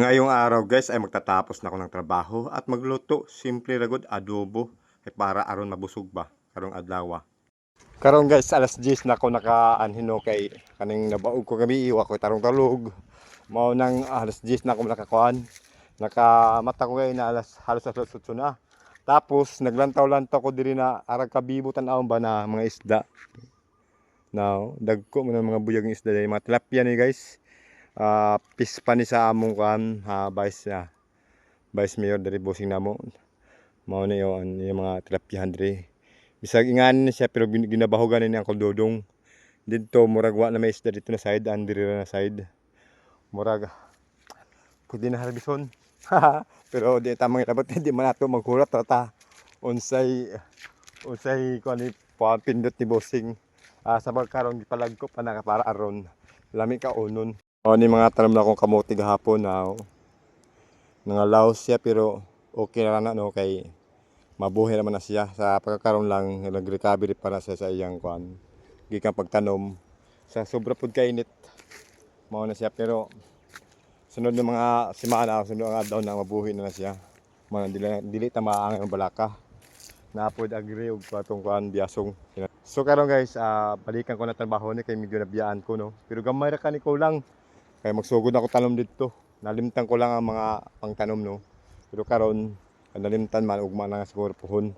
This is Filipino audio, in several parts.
Ngayong araw guys ay magtatapos na ako ng trabaho at magluto. Simple ragod adobo ay para aron mabusog ba karong adlaw. Karon guys alas 10 na ako nakaanhino kay kaning nabaog ko gabi iwa ko tarong talog. Mao nang alas 10 na ako nakakuan. Nakamata ko kay na halos alas 8 na. Tapos naglantaw-lantaw ko diri na arag kabibo tan-awon ba na mga isda. Now, dagko mo ng mga buyag ng isda dahil mga tilapia ni guys. Pispa ni sa among kan vice mayor dari bossing namo. Mao na yung mga tilapihan diri. Bisag ingan ni siya pero ginabahogan ni ang Dodong. Dito murag wa na may isda dito na side andiri na side. Murag pwede na harbison. Pero di tamang ilabot di man ato maghulat ta. Unsay kuan ni pindot ni bossing. Sa pagkaroon gipalag ko pa para aron lami ka unon. O ni mga tanom na akong kamote gahapon na nangalaw siya pero okay na no kay mabuhay naman na siya. Sa pagkakaroon lang nag-recovery para siya sa iyang kuan gikan pagtanom sa sobra pud kainit mao na siya pero sunod ng mga semana sunod nga daw na mabuhay na siya. Mao dili ta maangang balaka na pod agri og patong kuan biasong. So karon guys balikan ko na trabaho ni kay medyo nabiyaan ko no pero gamay ra kaniko lang. Kaya magsugod ako tanom dito. Nalimtan ko lang ang mga pangtanom no. Pero karon nalimtan man ugma na siguro puhon.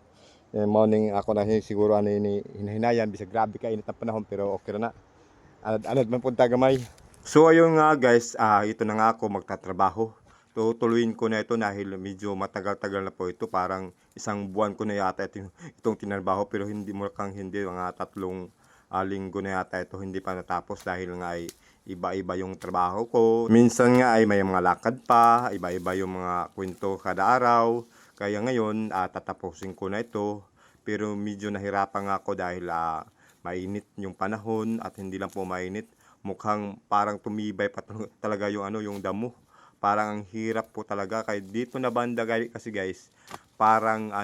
Morning ako na siguro ani hinahinayan bisag grabe ka init ang panahon pero okay ra na. Anad man punta gamay. So ayun nga guys, ito na nga ako magtatrabaho. Tutuloyin ko na ito dahil medyo matagal-tagal na po ito. Parang isang buwan ko na yata itong tinarbaho pero hindi mo kang hindi mga 3 linggo na yata ito hindi pa natapos dahil nga ay iba-iba yung trabaho ko. Minsan nga ay may mga lakad pa, iba-iba yung mga kwento kada araw. Kaya ngayon tatapusin ko na ito. Pero medyo nahirapan nga ako dahil mainit yung panahon at hindi lang po mainit. Mukhang parang tumibay pa talaga yung yung damo. Parang ang hirap po talaga kay dito na banda kasi guys. Parang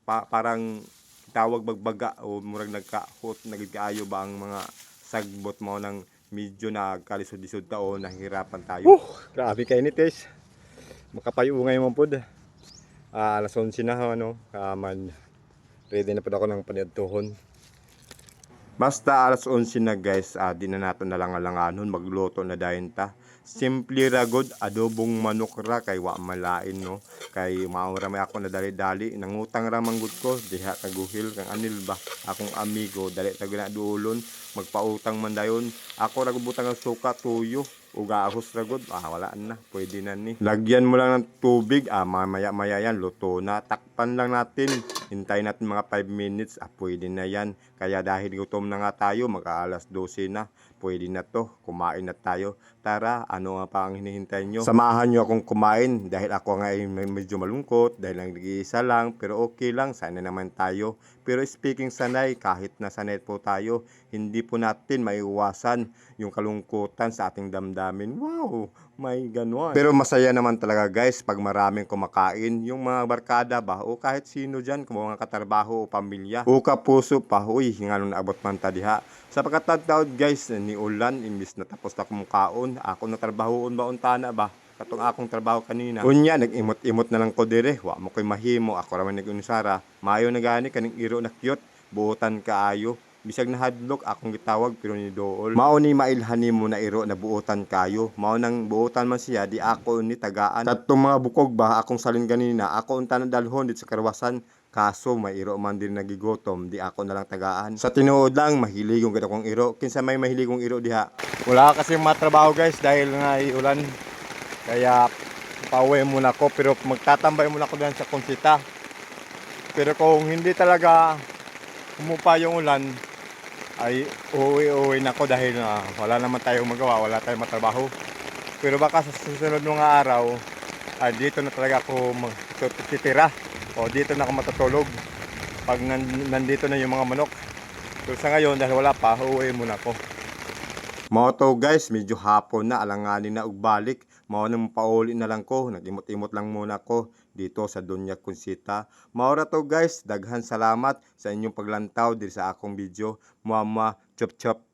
parang tawag bagbaga o murag nagka-hot nagkaayo ba ang mga sagbot mo ng medyo nagkalisod-lisod taon, nahihirapan tayo. Grabe kainit guys. Makapayungay mo pod. Alas 11 na ready na po ako ng paniadtuhon. Basta alas 11 na guys, di na nato nalangalanganon magluto na dayon ta. Simple ragod adobong manok ra kay wa malain no. Kay maura may ako na dali-dali nangutang ra manggod ko diha kaguhil kang anil ba akong amigo dali ta gina duolon magpautang man dayon. Ako ra gubutang ang suka tuyo ug ahos ragod wala na pwede na ni. Lagyan mo lang ng tubig maya-maya yan luto na. Takpan lang natin. Hintayin natin mga 5 minutes pwede na yan. Kaya dahil gutom na nga tayo mag-aalas 12 na. Pwede na to, kumain na tayo. Tara, ano nga pa ang hinihintay nyo? Samahan nyo akong kumain dahil ako nga ay medyo malungkot dahil nag-iisa lang pero okay lang, sana naman tayo. Pero speaking sanay, kahit na sanay po tayo, hindi po natin maiwasan yung kalungkutan sa ating damdamin. Wow, may ganon. Pero masaya naman talaga guys pag maraming kumakain, yung mga barkada ba o kahit sino dyan, kung mga katrabaho o pamilya o kapuso pa, uy, hingalong naabot man ta diha. Sa pagkatagtaod guys, ni ulan, imbis na tapos na kumukaon, ako na trabahoon ba untana ba? Katong akong trabaho kanina. Unya, nag-imot-imot na lang ko dire. Wa mo ko'y mahimo. Ako raman nag-unisara. Mayo na gani, kaning iro na cute. Buotan kaayo. Bisag na hadlok, akong gitawag pero ni dool. Mao ni mailhani mo na iro na buotan kayo. Mao nang buotan man siya, di ako ni tagaan. Katong mga bukog ba, akong salin kanina. Ako unta na dalhon dito sa karwasan. Kaso may iro man din nagigotom, di ako na lang tagaan. Sa tinuod lang, mahiligong gid akong iro. Kinsa may mahiligong iro diha. Wala kasi matrabaho guys dahil nga ulan. Kaya pauwi muna ako pero magtatambay muna ako diyan sa Consita. Pero kung hindi talaga humupa yung ulan ay uuwi na ako dahil wala naman tayong magawa, wala tayong matrabaho. Pero baka sa susunod mga araw ay dito na talaga ako magtitira o dito na ako matutulog pag nandito na yung mga manok. Pero sa ngayon dahil wala pa, uuwi muna ako. Mao to guys, medyo hapon na, alanganin na og balik. Mao nang pauli na lang ko, nag-imot-imot lang muna ko dito sa Doña Consita. Mao ra to guys, daghan salamat sa inyong paglantaw diri sa akong video. Muamma, chop chop.